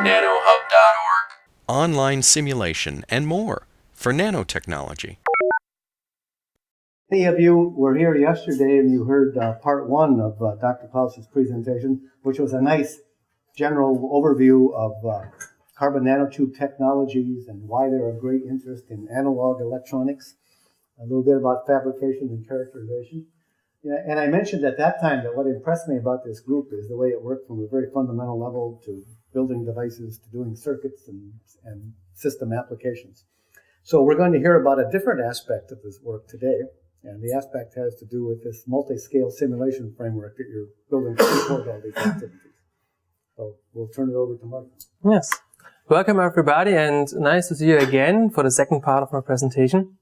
nanohub.org. Online simulation and more for nanotechnology. Many of you were here yesterday and you heard part one of Dr. Klaus's presentation, which was a nice general overview of carbon nanotube technologies and why they're of great interest in analog electronics, a little bit about fabrication and characterization. Yeah, and I mentioned at that time that what impressed me about this group is the way it worked from a very fundamental level to building devices to doing circuits and system applications. So we're going to hear about a different aspect of this work today, and the aspect has to do with this multi-scale simulation framework that you're building to support all these activities. So we'll turn it over to Martin. Yes. Welcome everybody, and nice to see you again for the second part of my presentation.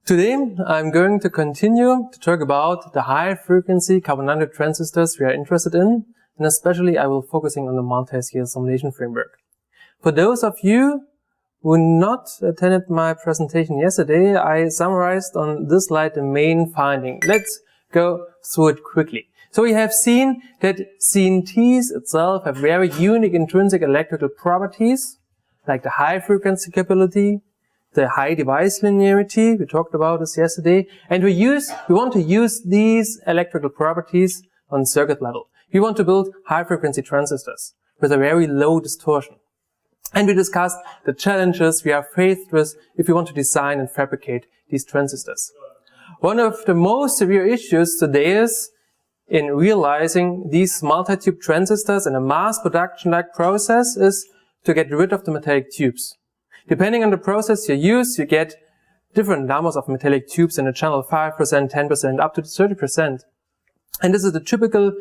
Today, I'm going to continue to talk about the high-frequency carbon nanotube transistors we are interested in, and especially I will be focusing on the multi-scale simulation framework. For those of you who not attended my presentation yesterday, I summarized on this slide the main finding. Let's go through it quickly. So we have seen that CNTs itself have very unique intrinsic electrical properties, like the high-frequency capability, the high device linearity, we talked about this yesterday, and we want to use these electrical properties on circuit level. We want to build high-frequency transistors with a very low distortion. And we discussed the challenges we are faced with if we want to design and fabricate these transistors. One of the most severe issues today is in realizing these multi-tube transistors in a mass production-like process is to get rid of the metallic tubes. Depending on the process you use, you get different numbers of metallic tubes in a channel, 5%, 10%, up to 30%. And this is the typical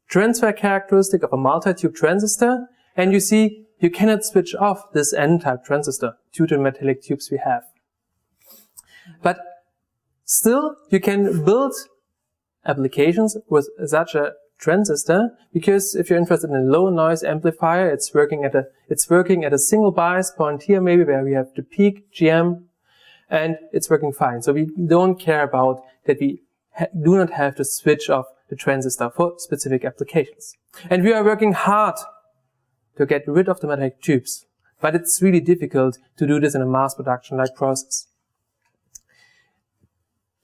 transfer characteristic of a multi-tube transistor. And you see, you cannot switch off this N-type transistor due to the metallic tubes we have. But still, you can build applications with such a transistor, because if you're interested in a low noise amplifier, it's working at a single bias point here, maybe where we have the peak GM, and it's working fine. So we don't care about that we do not have to switch off the transistor for specific applications. And we are working hard to get rid of the metallic tubes, but it's really difficult to do this in a mass production-like process.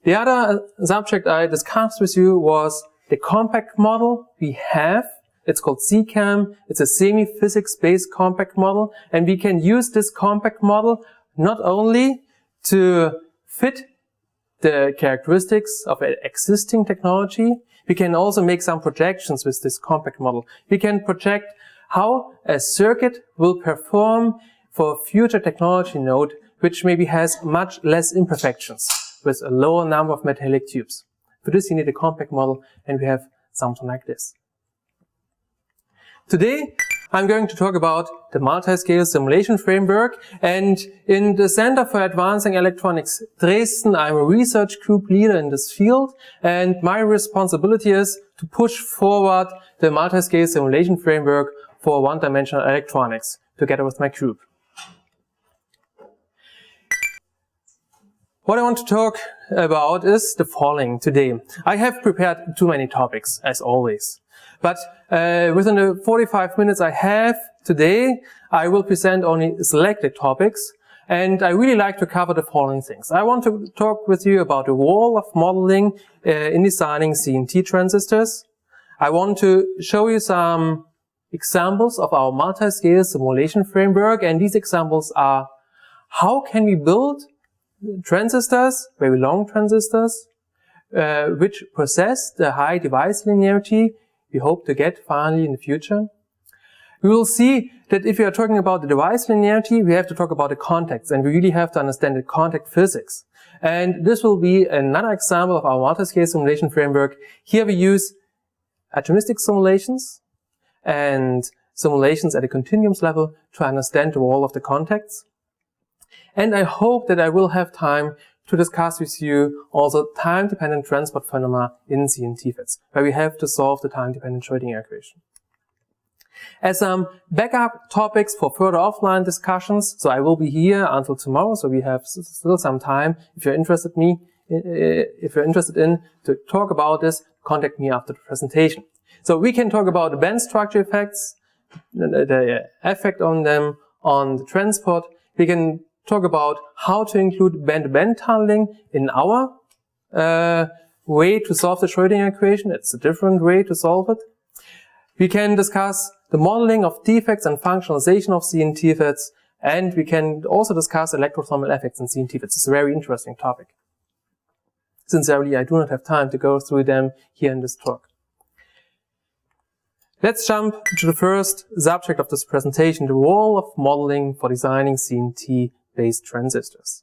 The other subject I discussed with you was the compact model we have. It's called CCAM. It's a semi-physics-based compact model, and we can use this compact model not only to fit the characteristics of an existing technology, we can also make some projections with this compact model. We can project how a circuit will perform for a future technology node, which maybe has much less imperfections with a lower number of metallic tubes. For this, you need a compact model, and we have something like this. Today, I'm going to talk about the multi-scale simulation framework, and in the Center for Advancing Electronics Dresden, I'm a research group leader in this field, and my responsibility is to push forward the multi-scale simulation framework for one-dimensional electronics together with my group. What I want to talk about is the following today. I have prepared too many topics, as always. But within the 45 minutes I have today, I will present only selected topics. And I really like to cover the following things. I want to talk with you about the role of modeling in designing CNT transistors. I want to show you some examples of our multi-scale simulation framework. And these examples are, how can we build transistors, very long transistors, which possess the high device linearity we hope to get finally in the future. We will see that if we are talking about the device linearity, we have to talk about the contacts, and we really have to understand the contact physics. And this will be another example of our multi-scale simulation framework. Here we use atomistic simulations and simulations at a continuums level to understand the role of the contacts. And I hope that I will have time to discuss with you also time-dependent transport phenomena in CNTFETs, where we have to solve the time-dependent Schrodinger Equation. As some backup topics for further offline discussions, so I will be here until tomorrow, so we have still some time. If you're interested in to talk about this, contact me after the presentation. So we can talk about the band structure effects, the effect on them, on the transport. We can talk about how to include band-to-band tunneling in our way to solve the Schrodinger equation. It's a different way to solve it. We can discuss the modeling of defects and functionalization of CNTFETs, and we can also discuss electrothermal effects in CNTFETs. It's a very interesting topic. Sincerely, I do not have time to go through them here in this talk. Let's jump to the first subject of this presentation, the role of modeling for designing CNT-based transistors.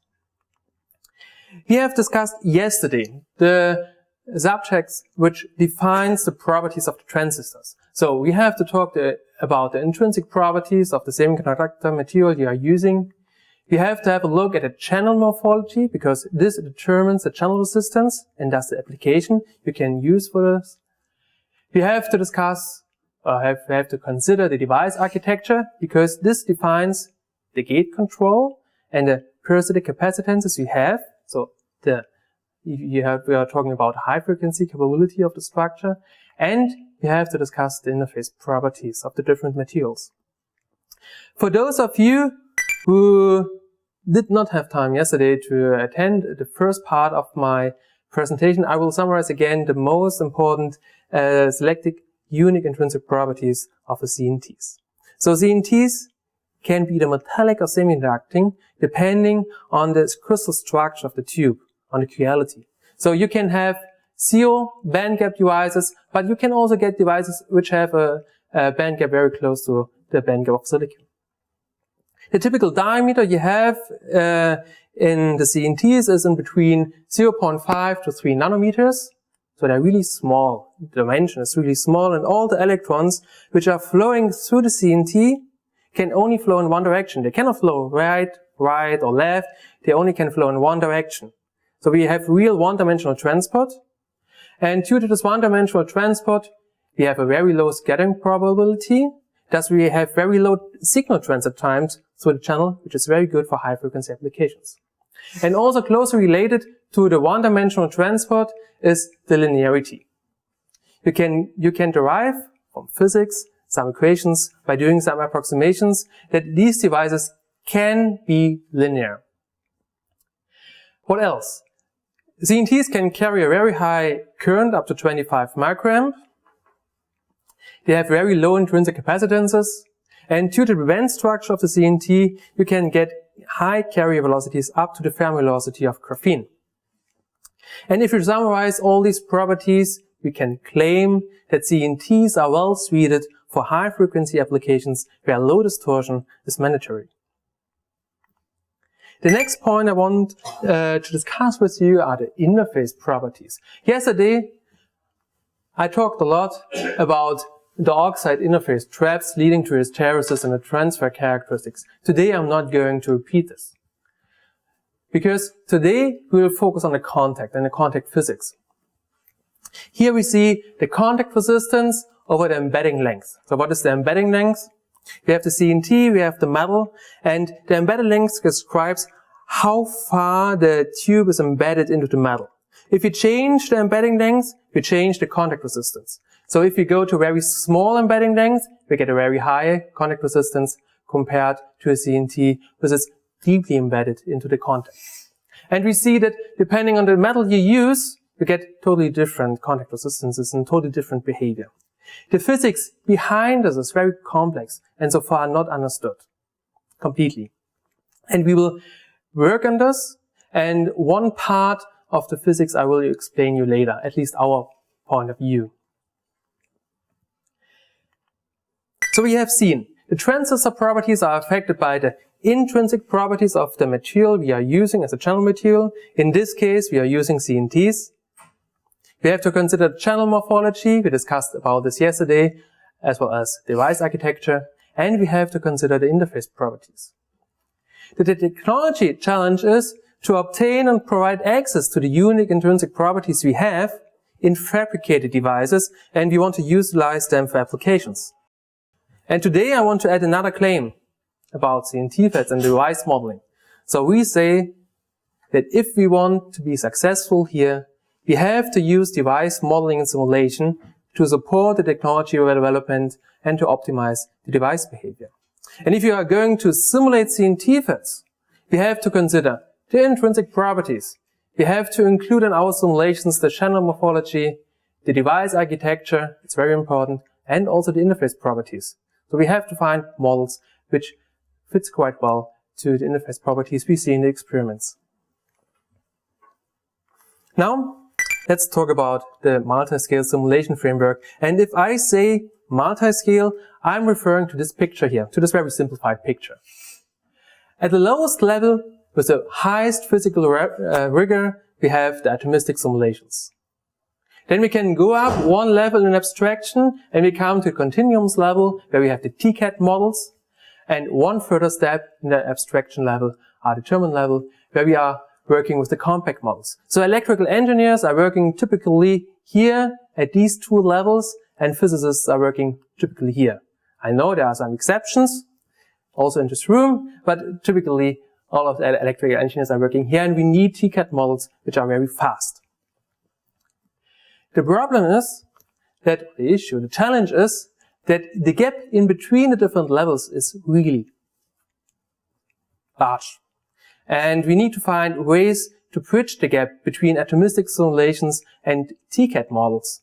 We have discussed yesterday the subjects which defines the properties of the transistors. So we have to talk about the intrinsic properties of the semiconductor material you are using. We have to have a look at the channel morphology, because this determines the channel resistance and thus the application you can use for this. We have to discuss, have to consider the device architecture, because this defines the gate control and the parasitic capacitances we have. So we are talking about high frequency capability of the structure, and we have to discuss the interface properties of the different materials. For those of you who did not have time yesterday to attend the first part of my presentation, I will summarize again the most important selected unique intrinsic properties of the CNTs. So CNTs can be either metallic or semiconducting depending on the crystal structure of the tube, on the quality. So you can have zero bandgap devices, but you can also get devices which have a bandgap very close to the bandgap of silicon. The typical diameter you have in the CNTs is in between 0.5 to 3 nanometers. So they're really small. The dimension is really small, and all the electrons which are flowing through the CNT can only flow in one direction. They cannot flow right, or left. They only can flow in one direction. So we have real one-dimensional transport. And due to this one-dimensional transport, we have a very low scattering probability. Thus, we have very low signal transit times through the channel, which is very good for high-frequency applications. And also closely related to the one-dimensional transport is the linearity. You can derive from physics some equations by doing some approximations that these devices can be linear. What else? CNTs can carry a very high current, up to 25 microamp. They have very low intrinsic capacitances, and due to the band structure of the CNT, you can get high carrier velocities up to the Fermi velocity of graphene. And if you summarize all these properties, we can claim that CNTs are well suited for high frequency applications where low distortion is mandatory. The next point I want to discuss with you are the interface properties. Yesterday, I talked a lot about the oxide interface traps leading to hysteresis and the transfer characteristics. Today, I'm not going to repeat this, because today we will focus on the contact and the contact physics. Here we see the contact resistance over the embedding length. So what is the embedding length? We have the CNT, we have the metal, and the embedded length describes how far the tube is embedded into the metal. If you change the embedding length, you change the contact resistance. So if you go to very small embedding length, we get a very high contact resistance compared to a CNT, which is deeply embedded into the contact. And we see that depending on the metal you use, you get totally different contact resistances and totally different behavior. The physics behind this is very complex and so far not understood completely. And we will work on this, and one part of the physics I will explain you later, at least our point of view. So we have seen the transistor properties are affected by the intrinsic properties of the material we are using as a channel material. In this case, we are using CNTs. We have to consider channel morphology. We discussed about this yesterday, as well as device architecture. And we have to consider the interface properties. The technology challenge is to obtain and provide access to the unique intrinsic properties we have in fabricated devices, and we want to utilize them for applications. And today I want to add another claim about CNTFETs and device modeling. So we say that if we want to be successful here, we have to use device modeling and simulation to support the technology development and to optimize the device behavior. And if you are going to simulate CNTFETs, we have to consider the intrinsic properties. We have to include in our simulations the channel morphology, the device architecture, it's very important, and also the interface properties. So we have to find models which fits quite well to the interface properties we see in the experiments. Now, let's talk about the multiscale simulation framework. And if I say multiscale, I'm referring to this picture here, to this very simplified picture. At the lowest level, with the highest physical rigor, we have the atomistic simulations. Then we can go up one level in abstraction and we come to continuums level where we have the TCAD models, and one further step in the abstraction level are the German level where we are working with the compact models. So electrical engineers are working typically here at these two levels, and physicists are working typically here. I know there are some exceptions also in this room, but typically all of the electrical engineers are working here, and we need TCAD models which are very fast. The problem is that the challenge is that the gap in between the different levels is really large. And we need to find ways to bridge the gap between atomistic simulations and TCAD models.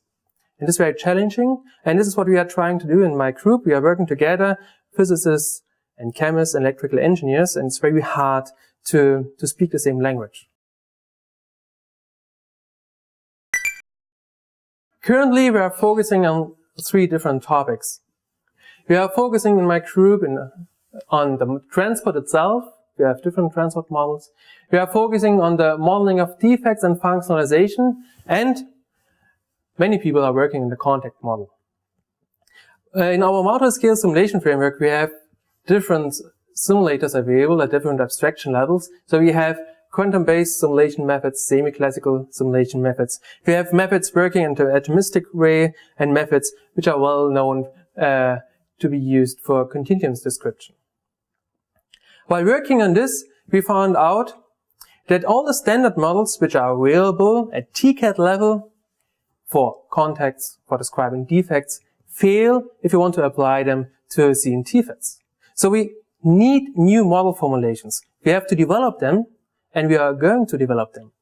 And this is very challenging, and this is what we are trying to do in my group. We are working together, physicists and chemists and electrical engineers, and it's very hard to speak the same language. Currently, we are focusing on 3 different topics. We are focusing in my group on the transport itself. We have different transport models. We are focusing on the modeling of defects and functionalization, and many people are working in the contact model. In our multiscale simulation framework, we have different simulators available at different abstraction levels. So we have quantum-based simulation methods, semi-classical simulation methods. We have methods working in the atomistic way and methods which are well known to be used for continuums description. While working on this, we found out that all the standard models which are available at TCAD level for contacts, for describing defects, fail if you want to apply them to CNTFETs. So we need new model formulations. We have to develop them, and we are going to develop them.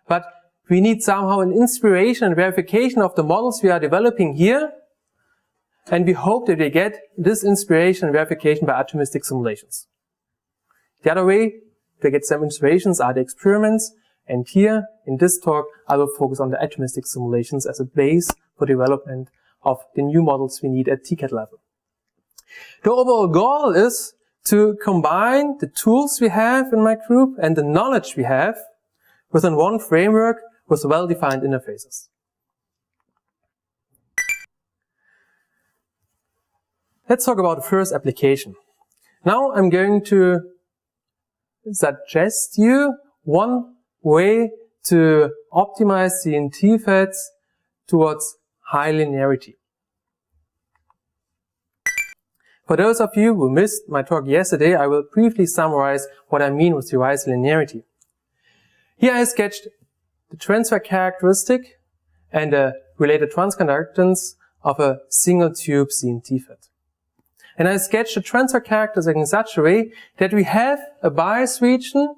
But we need somehow an inspiration and verification of the models we are developing here, and we hope that we get this inspiration and verification by atomistic simulations. The other way to get some inspirations are the experiments, and here in this talk I will focus on the atomistic simulations as a base for development of the new models we need at TCAD level. The overall goal is to combine the tools we have in my group and the knowledge we have within one framework with well-defined interfaces. Let's talk about the first application. Now I'm going to suggest you one way to optimize CNTFETs towards high linearity. For those of you who missed my talk yesterday, I will briefly summarize what I mean with device linearity. Here I sketched the transfer characteristic and the related transconductance of a single tube CNTFET. And I sketched the transfer characteristic in such a way that we have a bias region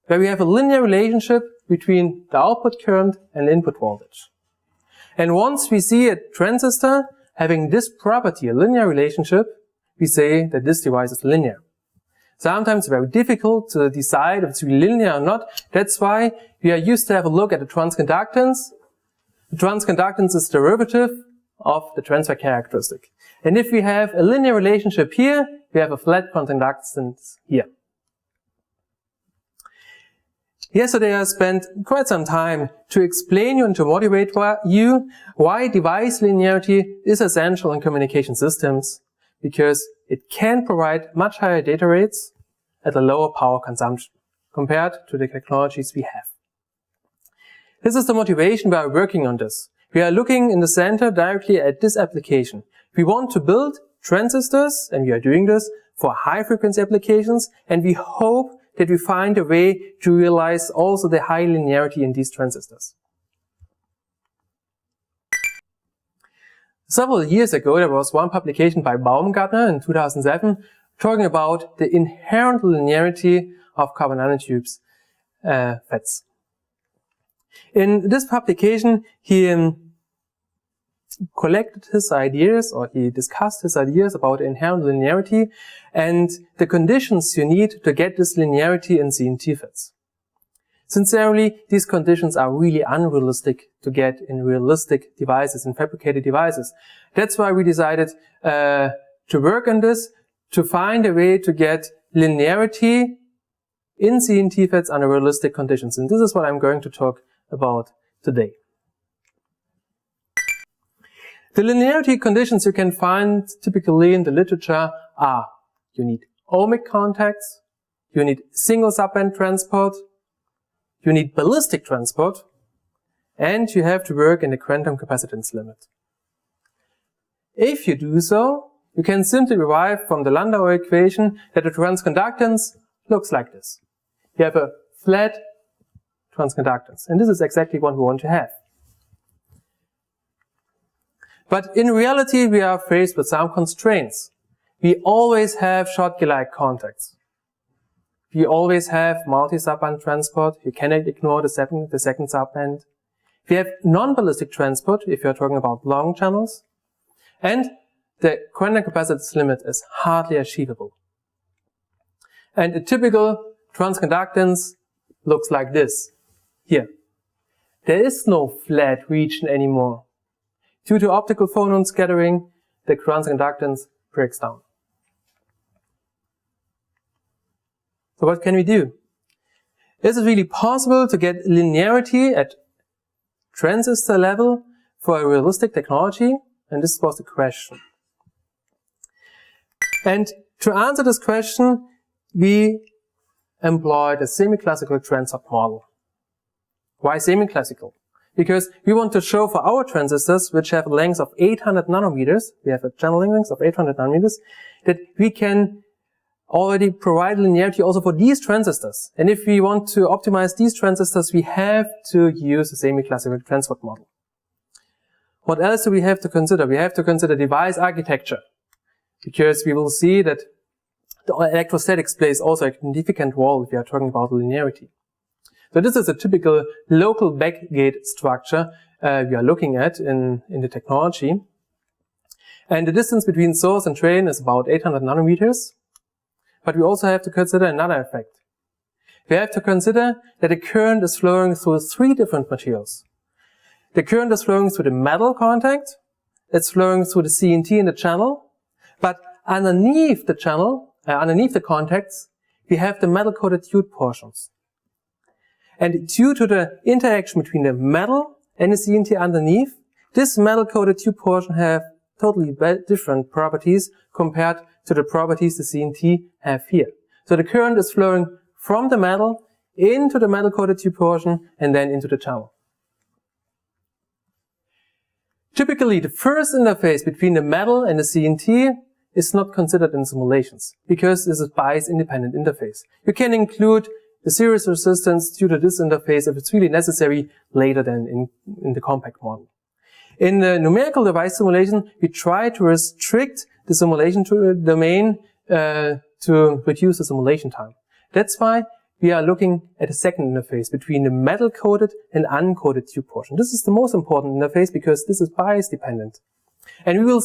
where we have a linear relationship between the output current and the input voltage. And once we see a transistor having this property, a linear relationship, we say that this device is linear. Sometimes it's very difficult to decide if it's really linear or not. That's why we are used to have a look at the transconductance. The transconductance is derivative of the transfer characteristic. And if we have a linear relationship here, we have a flat transconductance here. Yesterday I spent quite some time to explain you and to motivate you why device linearity is essential in communication systems, because it can provide much higher data rates at a lower power consumption compared to the technologies we have. This is the motivation we are working on this. We are looking in the center directly at this application. We want to build transistors, and we are doing this for high frequency applications, and we hope that we find a way to realize also the high linearity in these transistors. Several years ago, there was one publication by Baumgartner in 2007 talking about the inherent linearity of carbon nanotubes FETs. In this publication, he collected his ideas, or he discussed his ideas about inherent linearity and the conditions you need to get this linearity in CNTFETs. Sincerely, these conditions are really unrealistic to get in realistic devices, in fabricated devices. That's why we decided to work on this, to find a way to get linearity in CNTFETs under realistic conditions. And this is what I'm going to talk about today. The linearity conditions you can find typically in the literature are: you need ohmic contacts, you need single subband transport, you need ballistic transport, and you have to work in the quantum capacitance limit. If you do so, you can simply derive from the Landau equation that the transconductance looks like this. You have a flat transconductance, and this is exactly what we want to have. But in reality, we are faced with some constraints. We always have Schottky-like contacts. We always have multi-subband transport. You cannot ignore the second subband. We have non-ballistic transport if you're talking about long channels. And the quantum capacitance limit is hardly achievable. And a typical transconductance looks like this. Here. There is no flat region anymore. Due to optical phonon scattering, the transconductance breaks down. So what can we do? Is it really possible to get linearity at transistor level for a realistic technology? And this was the question. And to answer this question, we employed a semiclassical transient model. Why semiclassical? Because we want to show for our transistors, which have a length of 800 nanometers, we have a channeling length of 800 nanometers, that we can already provide linearity also for these transistors. And if we want to optimize these transistors, we have to use a semiclassical transport model. What else do we have to consider? We have to consider device architecture, because we will see that the electrostatics plays also a significant role if we are talking about linearity. So this is a typical local backgate structure we are looking at in the technology. And the distance between source and drain is about 800 nanometers. But we also have to consider another effect. We have to consider that the current is flowing through three different materials. The current is flowing through the metal contact, it's flowing through the CNT in the channel, but underneath the channel, underneath the contacts, we have the metal-coated tube portions. And due to the interaction between the metal and the CNT underneath, this metal-coated tube portion have totally different properties compared to the properties the CNT have here. So the current is flowing from the metal into the metal-coated tube portion and then into the channel. Typically, the first interface between the metal and the CNT is not considered in simulations because this is a bias-independent interface. You can include the series resistance due to this interface if it's really necessary later than in the compact model. In the numerical device simulation, we try to restrict the simulation domain to reduce the simulation time. That's why we are looking at a second interface between the metal-coated and uncoated tube portion. This is the most important interface because this is bias-dependent. And we will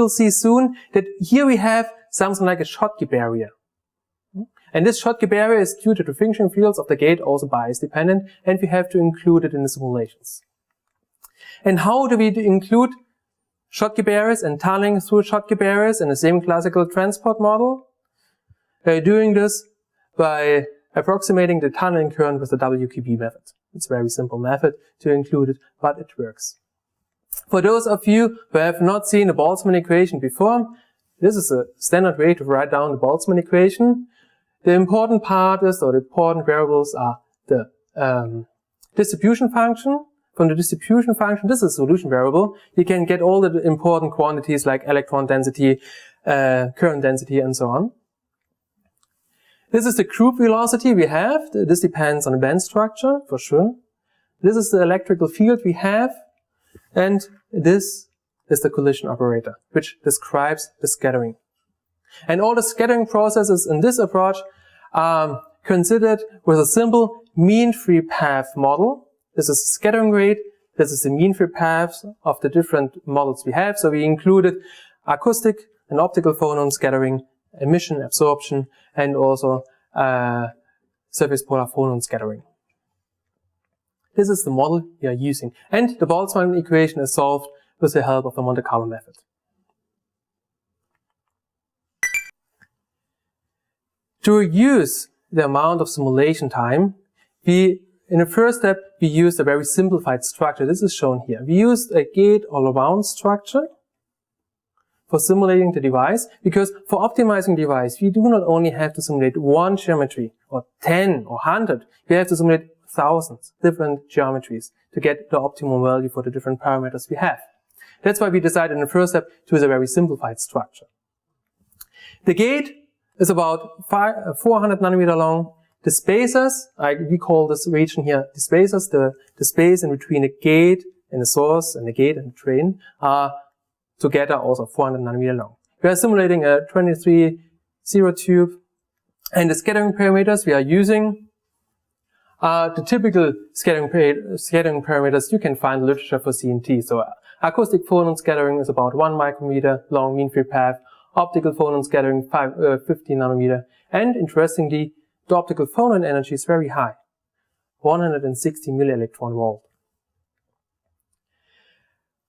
see soon that here we have something like a Schottky barrier. And this Schottky barrier is due to the function fields of the gate also bias-dependent, and we have to include it in the simulations. And how do we include Schottky barriers and tunneling through Schottky barriers in a semiclassical transport model? We are doing this by approximating the tunneling current with the WQB method. It's a very simple method to include it, but it works. For those of you who have not seen the Boltzmann equation before, this is a standard way to write down the Boltzmann equation. The important part is, or the important variables are the distribution function. From the distribution function, this is a solution variable. You can get all the important quantities like electron density, current density, and so on. This is the group velocity we have. This depends on the band structure, for sure. This is the electrical field we have. And this is the collision operator, which describes the scattering. And all the scattering processes in this approach are considered with a simple mean-free path model. This is the scattering rate. This is the mean-free paths of the different models we have. So we included acoustic and optical phonon scattering, emission, absorption, and also surface polar phonon scattering. This is the model we are using. And the Boltzmann equation is solved with the help of the Monte Carlo method. To reduce the amount of simulation time, in the first step, we used a very simplified structure. This is shown here. We used a gate-all-around structure for simulating the device, because for optimizing the device, we do not only have to simulate one geometry, or 10, or 100. We have to simulate thousands different geometries to get the optimum value for the different parameters we have. That's why we decided in the first step to use a very simplified structure. The gate is about 400 nanometer long. The spacers, we call this region here the spacers, the space in between the gate and the source and the gate and the drain are together also 400 nanometer long. We are simulating a 23 zero tube, and the scattering parameters we are using are the typical scattering parameters you can find in the literature for CNT. So acoustic phonon scattering is about 1 micrometer long mean free path, optical phonon scattering 15 nanometer, and interestingly, the optical phonon energy is very high, 160 millielectron volt.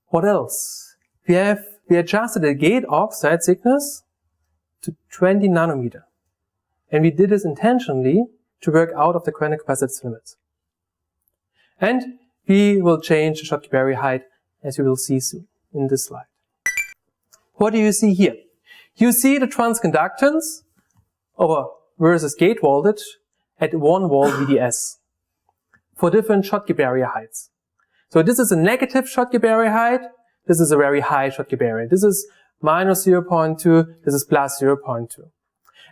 What else? We adjusted the gate oxide thickness to 20 nanometer. And we did this intentionally to work out of the quantum capacitance limits. And we will change the Schottky Barrier height, as you will see soon in this slide. What do you see here? You see the transconductance versus gate voltage at 1 volt VDS for different Schottky Barrier heights. So this is a negative Schottky Barrier height. This is a very high Schottky Barrier. This is minus 0.2. This is plus 0.2.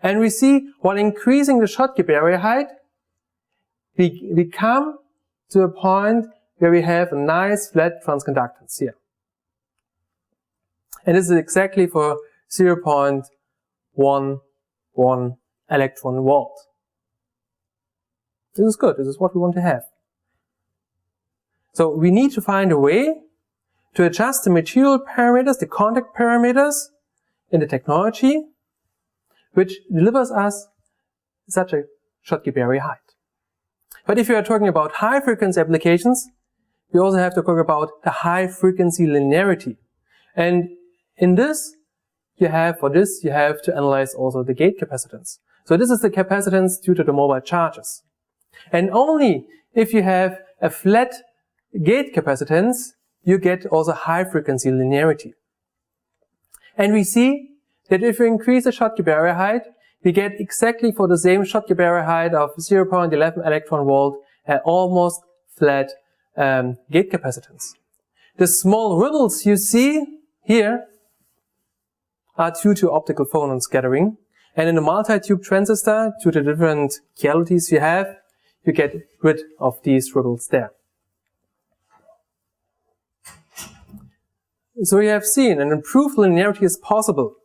And we see, while increasing the Schottky Barrier height, we come to a point where we have a nice flat transconductance here. And this is exactly for 0.11 electron volt. This is good. This is what we want to have. So we need to find a way to adjust the material parameters, the contact parameters in the technology, which delivers us such a Schottky Barrier height. But if you are talking about high frequency applications, we also have to talk about the high frequency linearity. And in this, you have to analyze also the gate capacitance. So this is the capacitance due to the mobile charges. And only if you have a flat gate capacitance, you get also high frequency linearity. And we see that if you increase the Schottky Barrier height, we get exactly for the same Schottky Barrier height of 0.11 electron volt an almost flat gate capacitance. The small ripples you see here are due to optical phonon scattering. And in a multi-tube transistor, due to the different qualities you have, you get rid of these ripples there. So we have seen an improved linearity is possible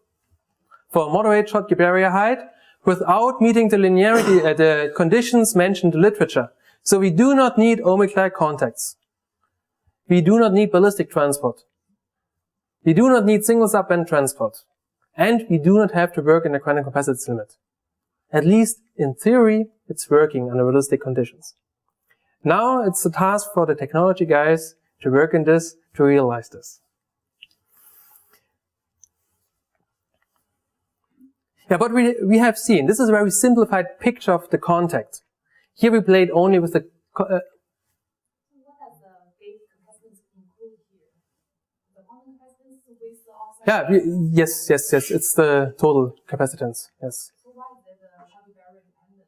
for a moderate Schottky Barrier height without meeting the linearity the conditions mentioned in the literature. So we do not need ohmic-like contacts. We do not need ballistic transport. We do not need single subband transport. And we do not have to work in the quantum capacitance limit. At least in theory, it's working under realistic conditions. Now it's the task for the technology guys to work in this, to realize this. Yeah, but we have seen, this is a very simplified picture of the contact. Here we played only with the... what does the gate capacitance include here? The quantum capacitance with the oxide? Yeah, yes, it's the total capacitance, yes. So why is the Schottky Barrier dependent?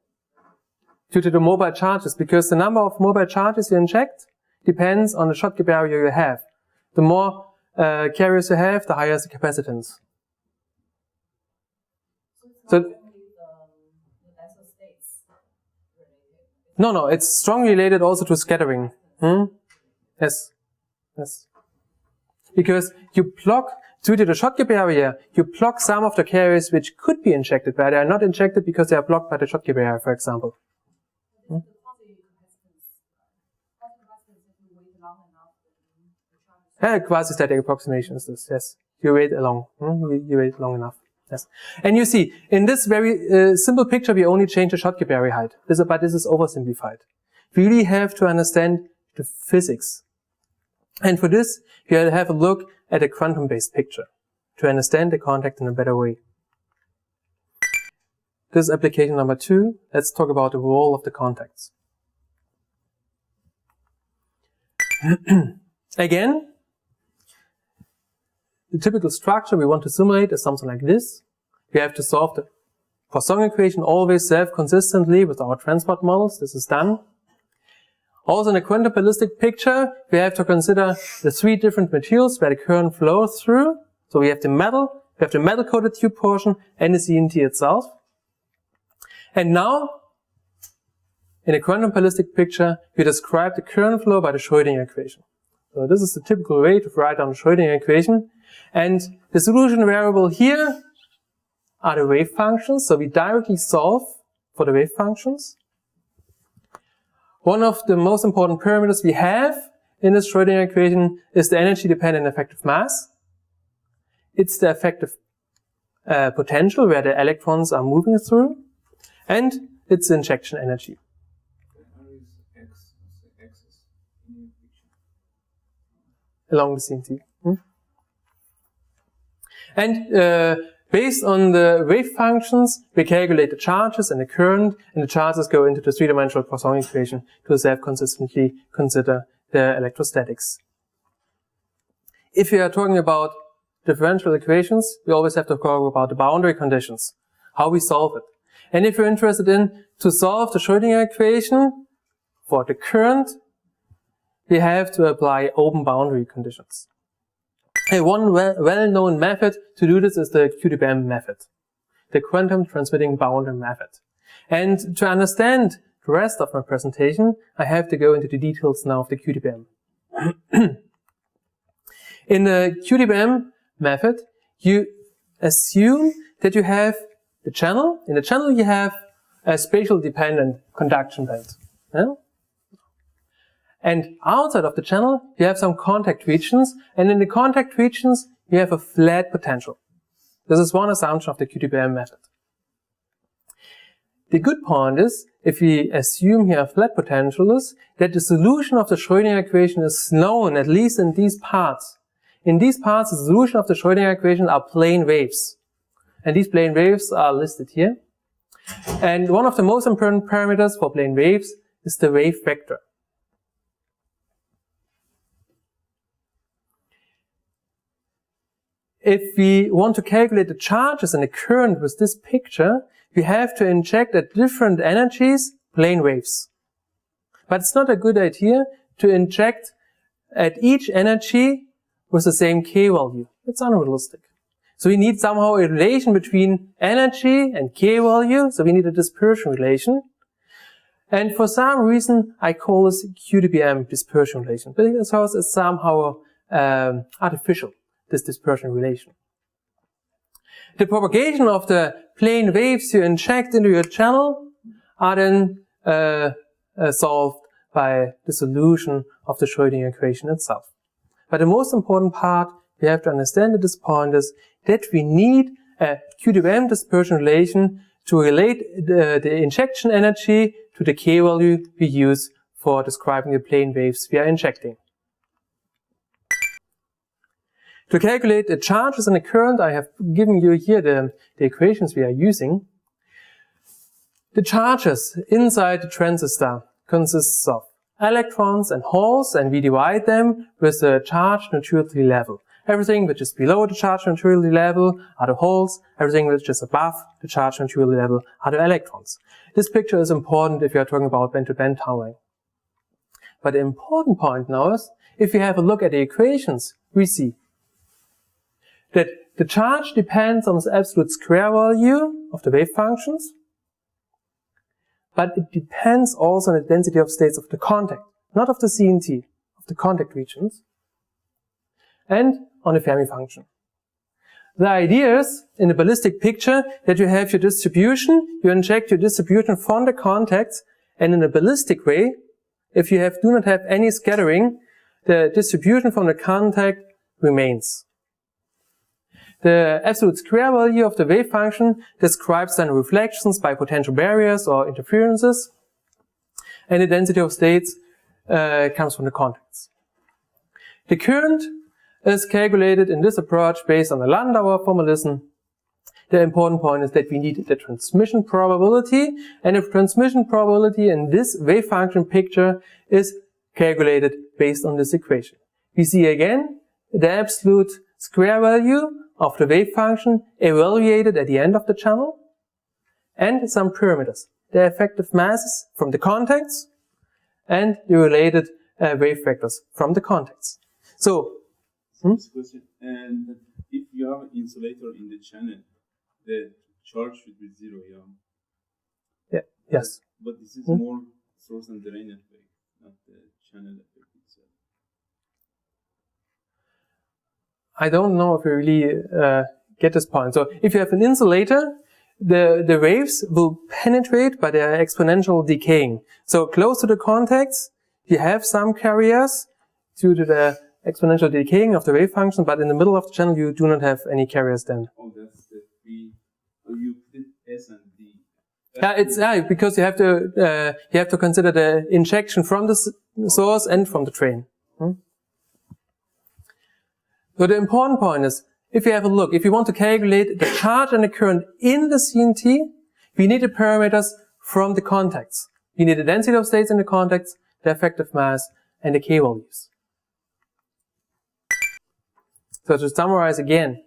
Due to the mobile charges, because the number of mobile charges you inject depends on the Schottky Barrier you have. The more carriers you have, the higher is the capacitance. So, The denser states related. no, it's strongly related also to scattering. Yes. because you block, due to the Schottky barrier, you block some of the carriers which could be injected, but they are not injected because they are blocked by the Schottky barrier, for example. The quasi-capacitance, if you wait long enough, the charge. Quasi-static approximation is this, yes. You wait you wait long enough. Yes. And you see, in this very simple picture, we only change the Schottky barrier height. But this is oversimplified. We really have to understand the physics. And for this, we have a look at a quantum-based picture to understand the contact in a better way. This is application number 2. Let's talk about the role of the contacts. Again, the typical structure we want to simulate is something like this. We have to solve the Poisson equation always self-consistently with our transport models. This is done. Also in a quantum ballistic picture, we have to consider the 3 different materials where the current flows through. So we have the metal-coated tube portion and the CNT itself. And now, in a quantum ballistic picture, we describe the current flow by the Schrodinger equation. So this is the typical way to write down the Schrodinger equation. And the solution variable here are the wave functions. So we directly solve for the wave functions. One of the most important parameters we have in this Schrodinger equation is the energy-dependent effective mass. It's the effective potential where the electrons are moving through. And it's the injection energy. Along the CNT. And based on the wave functions, we calculate the charges and the current, and the charges go into the 3-dimensional Poisson equation to self-consistently consider the electrostatics. If we are talking about differential equations, we always have to talk about the boundary conditions, how we solve it. And if you're interested in to solve the Schrodinger equation for the current, we have to apply open boundary conditions. And one well-known method to do this is the QTBM method, the quantum transmitting boundary method. And to understand the rest of my presentation, I have to go into the details now of the QTBM. In the QTBM method, you assume that you have the channel. In the channel, you have a spatial dependent conduction band. Yeah? And outside of the channel, you have some contact regions, and in the contact regions, you have a flat potential. This is one assumption of the QTBM method. The good point is, if we assume here a flat potential, is that the solution of the Schrodinger equation is known, at least in these parts. In these parts, the solution of the Schrodinger equation are plane waves. And these plane waves are listed here. And one of the most important parameters for plane waves is the wave vector. If we want to calculate the charges and the current with this picture, we have to inject at different energies plane waves. But it's not a good idea to inject at each energy with the same k value. It's unrealistic. So we need somehow a relation between energy and k value, so we need a dispersion relation. And for some reason, I call this QTBM dispersion relation, because it's somehow artificial, this dispersion relation. The propagation of the plane waves you inject into your channel are then solved by the solution of the Schrodinger equation itself. But the most important part we have to understand at this point is that we need a QTBM dispersion relation to relate the injection energy to the k value we use for describing the plane waves we are injecting. To calculate the charges and the current, I have given you here the equations we are using. The charges inside the transistor consists of electrons and holes, and we divide them with the charge neutrality level. Everything which is below the charge neutrality level are the holes, everything which is above the charge neutrality level are the electrons. This picture is important if you are talking about band-to-band tunneling. But the important point now is, if you have a look at the equations, we see that the charge depends on the absolute square value of the wave functions, but it depends also on the density of states of the contact, not of the CNT, of the contact regions. and on the Fermi function. The idea is, in the ballistic picture, that you have your distribution, you inject your distribution from the contacts, and in a ballistic way, if you do not have any scattering, the distribution from the contact remains. The absolute square value of the wave function describes then reflections by potential barriers or interferences, and the density of states comes from the contacts. The current is calculated in this approach based on the Landauer formalism. The important point is that we need the transmission probability, and the transmission probability in this wave function picture is calculated based on this equation. We see again the absolute square value of the wave function evaluated at the end of the channel, and some parameters, the effective masses from the contacts and the related wave vectors from the contacts. So, question. And if you have an insulator in the channel, the charge should be 0, yeah? Yeah. Yes. But this is more source and drain effect, not the channel effect itself. I don't know if we really get this point. So if you have an insulator, the waves will penetrate, but they are exponential decaying. So close to the contacts, you have some carriers due to the exponential decaying of the wave function, but in the middle of the channel you do not have any carriers then. Oh, that's the B. Oh, you put S and D. Because you have to consider the injection from the source and from the drain. So the important point is, if you have a look, if you want to calculate the charge and the current in the CNT, we need the parameters from the contacts. We need the density of states in the contacts, the effective mass, and the K values. So to summarize again,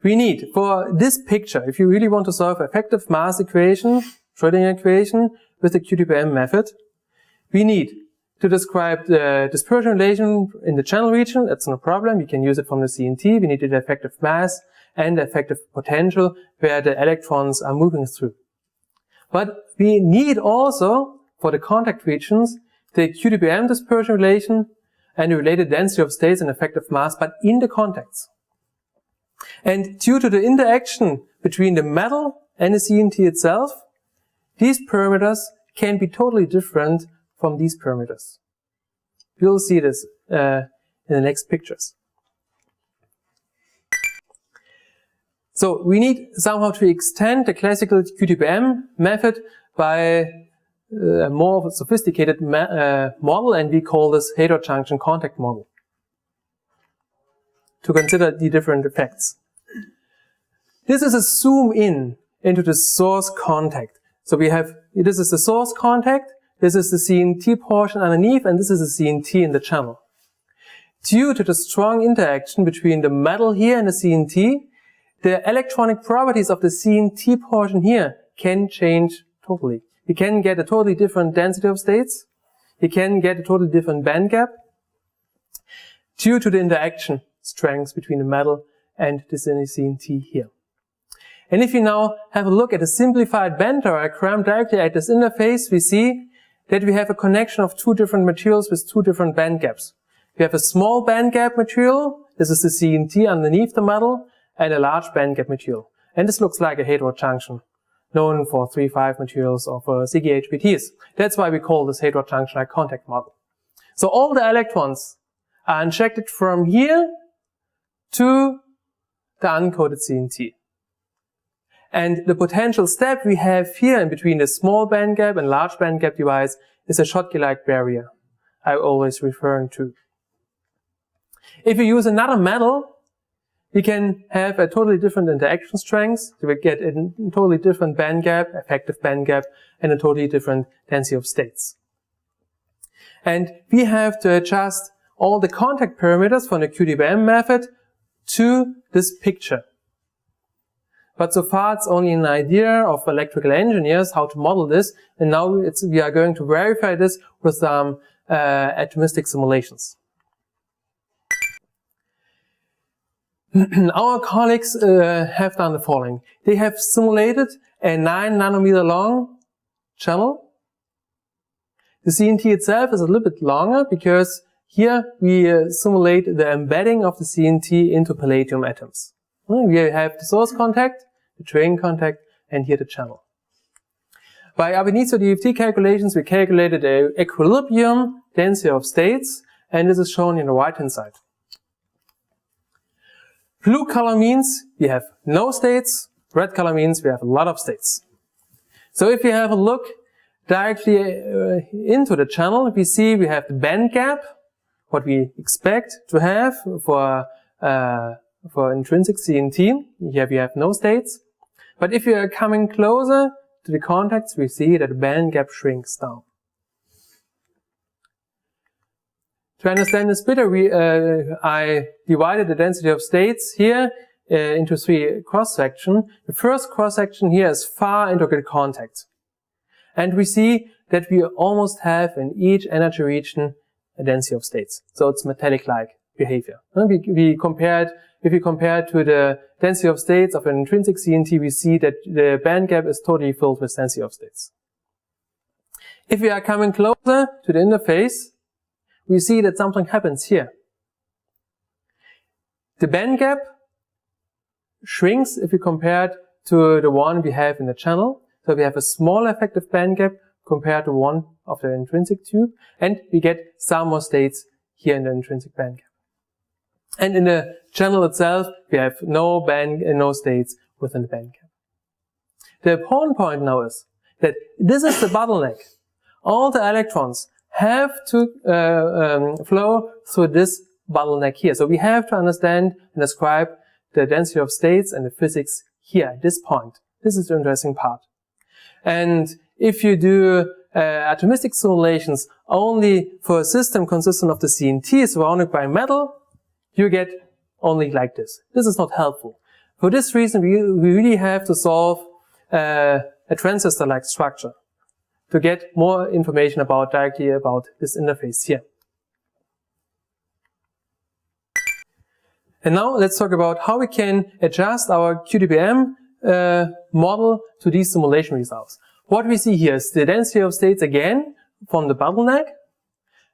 we need, for this picture, if you really want to solve effective mass equation, Schrodinger equation, with the QTPM method, we need to describe the dispersion relation in the channel region. That's no problem. You can use it from the CNT. We need the effective mass and the effective potential where the electrons are moving through. But we need also, for the contact regions, the QTPM dispersion relation and the related density of states and effective mass, but in the contacts. And due to the interaction between the metal and the CNT itself, these parameters can be totally different from these parameters. You'll see this in the next pictures. So we need somehow to extend the classical QTPM method by a more sophisticated model, and we call this heterojunction contact model, to consider the different effects. This is a zoom in into the source contact. So we have, this is the source contact, this is the CNT portion underneath, and this is the CNT in the channel. Due to the strong interaction between the metal here and the CNT, the electronic properties of the CNT portion here can change totally. You can get a totally different density of states. You can get a totally different band gap due to the interaction strengths between the metal and the CNT here. And if you now have a look at a simplified band diagram directly at this interface, we see that we have a connection of two different materials with two different band gaps. We have a small band gap material, this is the CNT underneath the metal, and a large band gap material. And this looks like a heterojunction, known for 3-5 materials or for CGHPTs. That's why we call this heterojunction contact model. So all the electrons are injected from here to the uncoated CNT. And the potential step we have here in between the small band gap and large band gap device is a Schottky-like barrier I'm always referring to. If you use another metal, you can have a totally different interaction strength. You will get a totally different band gap, effective band gap, and a totally different density of states. And we have to adjust all the contact parameters from the QTPM method to this picture. But so far it's only an idea of electrical engineers how to model this, and now we are going to verify this with some atomistic simulations. Our colleagues have done the following. They have simulated a 9 nanometer long channel. The CNT itself is a little bit longer because Here we simulate the embedding of the CNT into palladium atoms. We have the source contact, the drain contact, and here the channel. By ab initio DFT calculations, we calculated the equilibrium density of states, and this is shown in the right-hand side. Blue color means we have no states, red color means we have a lot of states. So if we have a look directly into the channel, we see we have the band gap, what we expect to have for intrinsic CNT. Here we have no states. But if we are coming closer to the contacts, we see that the band gap shrinks down. To understand this better, I divided the density of states here into three cross-sections. The first cross-section here is far integrated contact. And we see that we almost have in each energy region a density of states. So it's metallic-like behavior. If we compare to the density of states of an intrinsic CNT, we see that the band gap is totally filled with density of states. If we are coming closer to the interface, we see that something happens here. The band gap shrinks if we compare it to the one we have in the channel. So we have a small effective band gap compared to one of the intrinsic tube, and we get some more states here in the intrinsic band gap. And in the channel itself, we have no states within the band gap. The important point now is that this is the bottleneck. All the electrons have to flow through this bottleneck here. So we have to understand and describe the density of states and the physics here at this point. This is the interesting part. And if you do atomistic simulations only for a system consistent of the CNT surrounded by metal, you get only like this. This is not helpful. For this reason, we really have to solve a transistor-like structure to get more information directly about this interface here. And now let's talk about how we can adjust our QDBM model to these simulation results. What we see here is the density of states again from the bottleneck.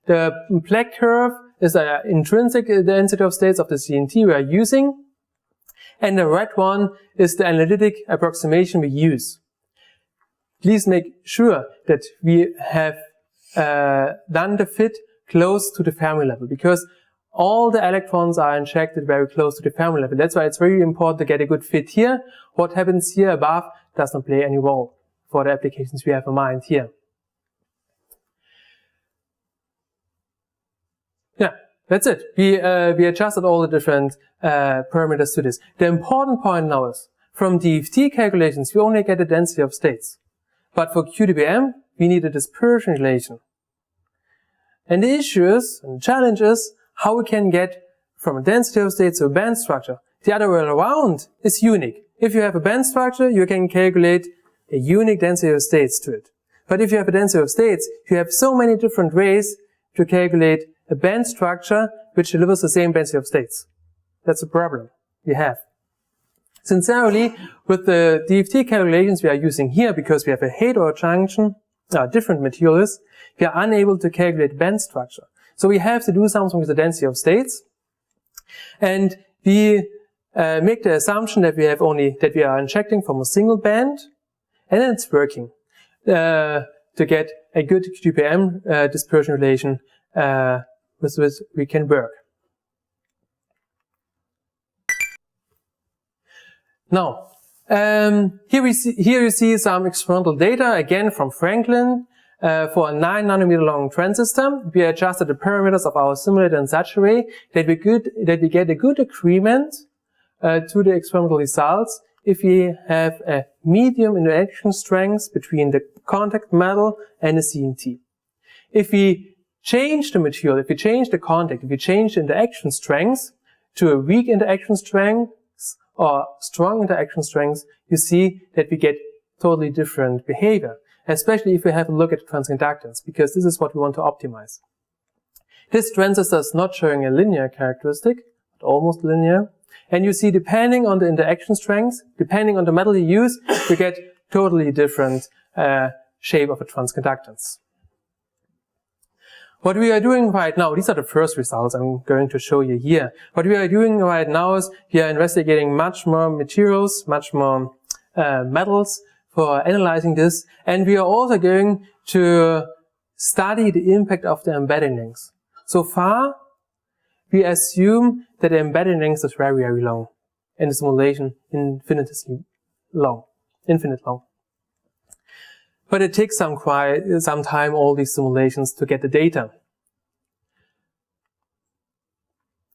The black curve is the intrinsic density of states of the CNT we are using. And the red one is the analytic approximation we use. Please make sure that we have done the fit close to the Fermi level, because all the electrons are injected very close to the Fermi level. That's why it's very important to get a good fit here. What happens here above does not play any role for the applications we have in mind here. Yeah, that's it. We adjusted all the different parameters to this. The important point now is, from DFT calculations, we only get the density of states. But for QDBM, we need a dispersion relation. And the issue is, and the challenge is, how we can get from a density of states to a band structure. The other way around is unique. If you have a band structure, you can calculate a unique density of states to it. But if you have a density of states, you have so many different ways to calculate a band structure which delivers the same density of states. That's a problem we have. Sincerely, with the DFT calculations we are using here, because we have a heterojunction, different materials, we are unable to calculate band structure. So we have to do something with the density of states. And we make the assumption that we are injecting from a single band, and then it's working to get a good QDBM dispersion relation with which we can work. Now, here you see some experimental data again from Franklin for a 9 nanometer long transistor. We adjusted the parameters of our simulator in such a way that we get a good agreement to the experimental results if we have a medium interaction strength between the contact metal and the CNT. If we change the material, if we change the contact, if we change the interaction strength to a weak interaction strength or strong interaction strength, you see that we get totally different behavior, especially if we have a look at transconductance, because this is what we want to optimize. This transistor is not showing a linear characteristic, but almost linear. And you see, depending on the interaction strength, depending on the metal you use, you get totally different shape of a transconductance. What we are doing right now, these are the first results I'm going to show you here. What we are doing right now is we are investigating much more materials, much more metals for analyzing this. And we are also going to study the impact of the embedding lengths. So far, we assume that the embedding length is very, very long. And the simulation infinitely long, infinite long. But it takes some time, all these simulations, to get the data.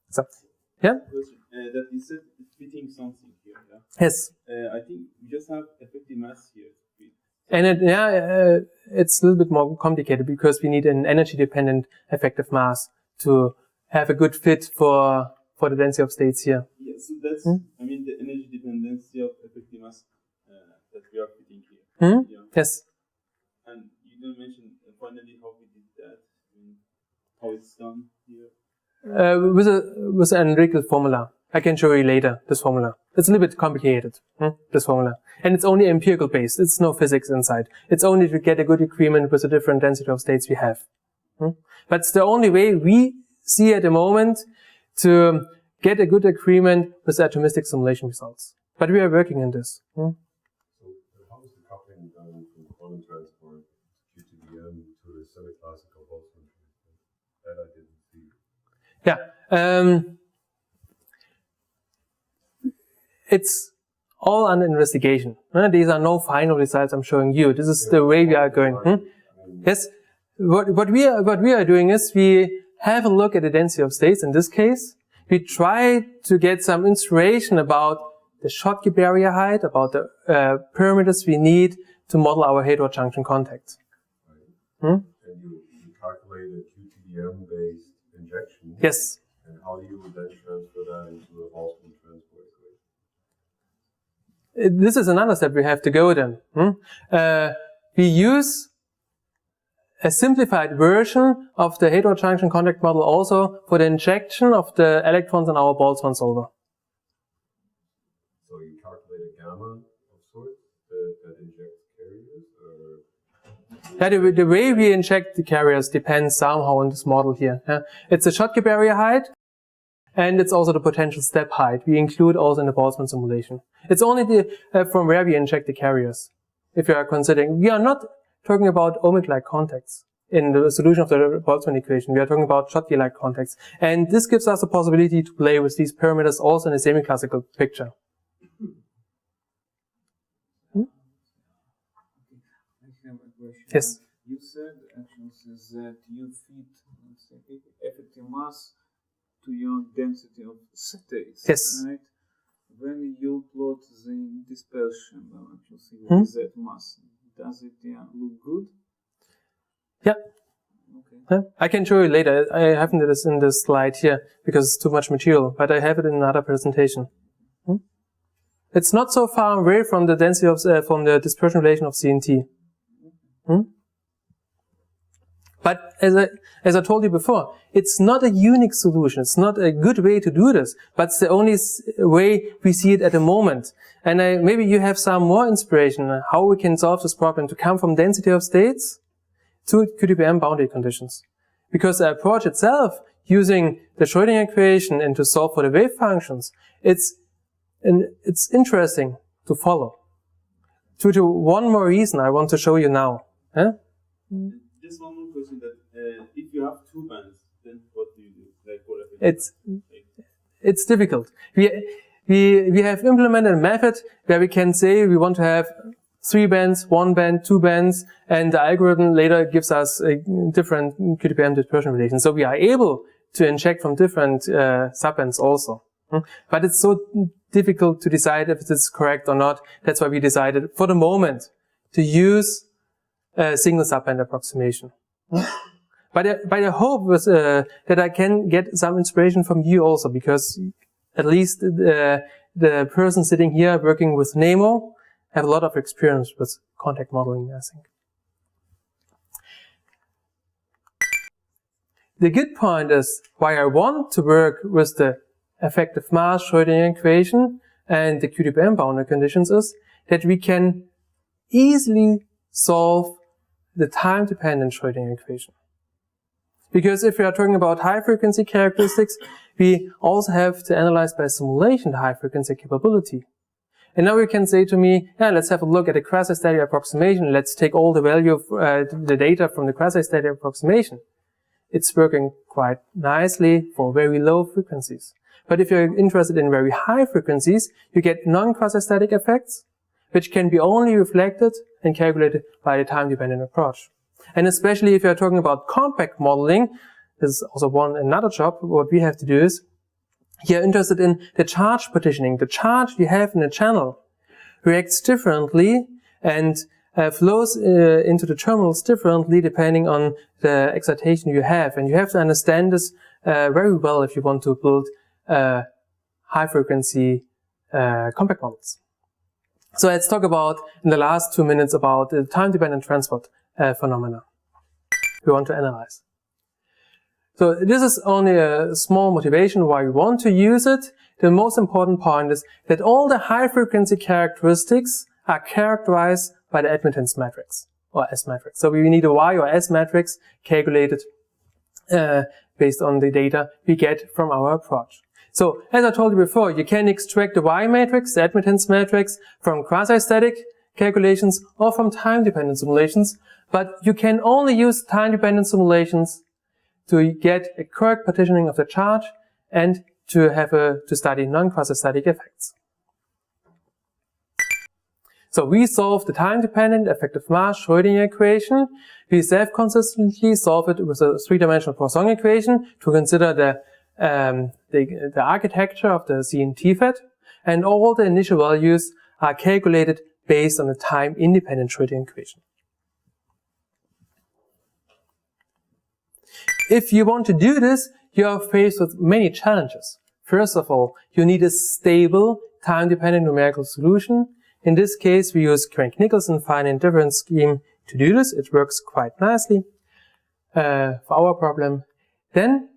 So, yeah? That you said fitting something here, yeah? Yes. I think we just have effective mass here. And it's a little bit more complicated because we need an energy-dependent effective mass to have a good fit for the density of states here. Yeah, so that's, I mean, the energy dependency of effective mass that we are fitting here. Yeah. Yes. And you didn't mention finally how we did that, how it's done here. With an empirical formula. I can show you later this formula. It's a little bit complicated, this formula. And it's only empirical based. It's no physics inside. It's only to get a good agreement with the different density of states we have. But it's the only way we see at the moment to get a good agreement with the atomistic simulation results. But we are working on this. So how is the coupling done from quantum transport QTDM to the semiclassical Boltzmann transfer? That I didn't see. Yeah. It's all under investigation. These are no final results I'm showing you. This is the way we are going. Yes. What we are doing is we have a look at the density of states. In this case, we try to get some inspiration about the Schottky barrier height, about the parameters we need to model our heterojunction contacts. And you calculate a QTDM-based injection. Yes. And how do you then transfer that into a Boltzmann transport equation? This is another step we have to go then. We use a simplified version of the heterojunction contact model also for the injection of the electrons in our Boltzmann solver. So you calculate a gamma of sorts that injects carriers? Or? Yeah, the way we inject the carriers depends somehow on this model here. It's a Schottky barrier height, and it's also the potential step height. We include also in the Boltzmann simulation. It's only from where we inject the carriers. If you are considering, we are not talking about ohmic-like contacts in the solution of the Boltzmann equation. We are talking about Schottky-like contacts. And this gives us the possibility to play with these parameters also in a semiclassical picture. I have a question. Yes. You said actually that you fit effective mass to your density of states. Yes. Right? When you plot the dispersion with that mass, does it look good? Yeah. Okay. I can show you later. I haven't did this in this slide here because it's too much material, but I have it in another presentation. It's not so far away from the density of from the dispersion relation of CNT. But as I told you before, it's not a unique solution. It's not a good way to do this, but it's the only way we see it at the moment. And maybe you have some more inspiration on how we can solve this problem to come from density of states to QTPM boundary conditions. Because the approach itself, using the Schrodinger equation and to solve for the wave functions, it's interesting to follow. Due to one more reason I want to show you now. Just one more question that if you have two bands, then what do you do? Like what it's difficult. We have implemented a method where we can say we want to have 3 bands, 1 band, 2 bands, and the algorithm later gives us a different QTPM dispersion relation. So we are able to inject from different subbands also. But it's so difficult to decide if it's correct or not. That's why we decided for the moment to use a single subband approximation. But I hope was, that I can get some inspiration from you also, because at least the person sitting here working with NEMO have a lot of experience with contact modeling, I think. The good point is why I want to work with the effective mass Schrodinger equation and the QTPM boundary conditions is that we can easily solve the time-dependent Schrodinger equation. Because if we are talking about high frequency characteristics, we also have to analyze by simulation the high frequency capability. And now you can say to me, yeah, let's have a look at a quasi-static approximation. Let's take all the value of the data from the quasi-static approximation. It's working quite nicely for very low frequencies. But if you're interested in very high frequencies, you get non-quasi-static effects, which can be only reflected and calculated by the time-dependent approach. And especially if you're talking about compact modeling, this is also another job. What we have to do is, you're interested in the charge partitioning. The charge you have in a channel reacts differently and flows into the terminals differently depending on the excitation you have. And you have to understand this very well if you want to build high-frequency compact models. So let's talk about, in the last 2 minutes, about the time-dependent transport phenomena we want to analyze. So this is only a small motivation why we want to use it. The most important point is that all the high-frequency characteristics are characterized by the admittance matrix, or S matrix. So we need a Y or S matrix calculated based on the data we get from our approach. So, as I told you before, you can extract the Y matrix, the admittance matrix, from quasi-static calculations or from time-dependent simulations, but you can only use time-dependent simulations to get a correct partitioning of the charge and to study non-quasi-static effects. So we solve the time-dependent effective mass Schrodinger equation. We self-consistently solve it with a three-dimensional Poisson equation to consider the architecture of the CNTFET, and all the initial values are calculated based on a time-independent Schrodinger equation. If you want to do this, you are faced with many challenges. First of all, you need a stable, time-dependent numerical solution. In this case, we use Crank-Nicholson finite difference scheme to do this. It works quite nicely for our problem. Then,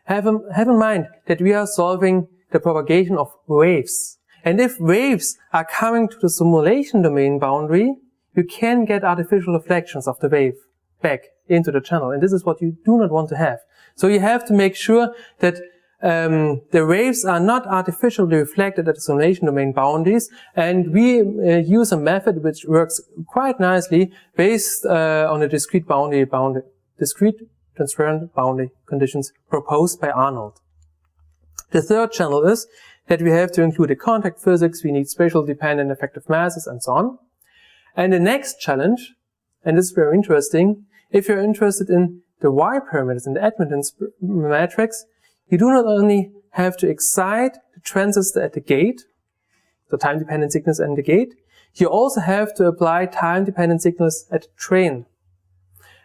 have in mind that we are solving the propagation of waves. And if waves are coming to the simulation domain boundary, you can get artificial reflections of the wave back into the channel. And this is what you do not want to have. So you have to make sure that the waves are not artificially reflected at the simulation domain boundaries. And we use a method which works quite nicely based on the discrete transparent boundary conditions proposed by Arnold. The third channel is that we have to include a contact physics, we need spatial dependent effective masses, and so on. And the next challenge, and this is very interesting, if you're interested in the Y parameters in the admittance matrix, you do not only have to excite the transistor at the gate, the time-dependent signals at the gate, you also have to apply time-dependent signals at the drain.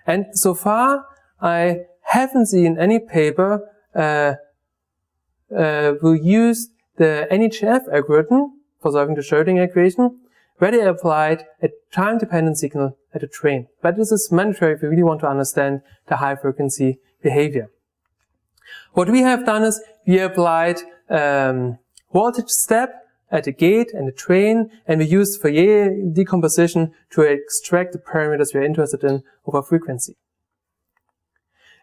And so far, I haven't seen any paper who used the NHF algorithm for solving the Schrodinger equation, where they applied a time-dependent signal at a drain. But this is mandatory if you really want to understand the high-frequency behavior. What we have done is we applied voltage step at the gate and the drain, and we used Fourier decomposition to extract the parameters we are interested in over frequency.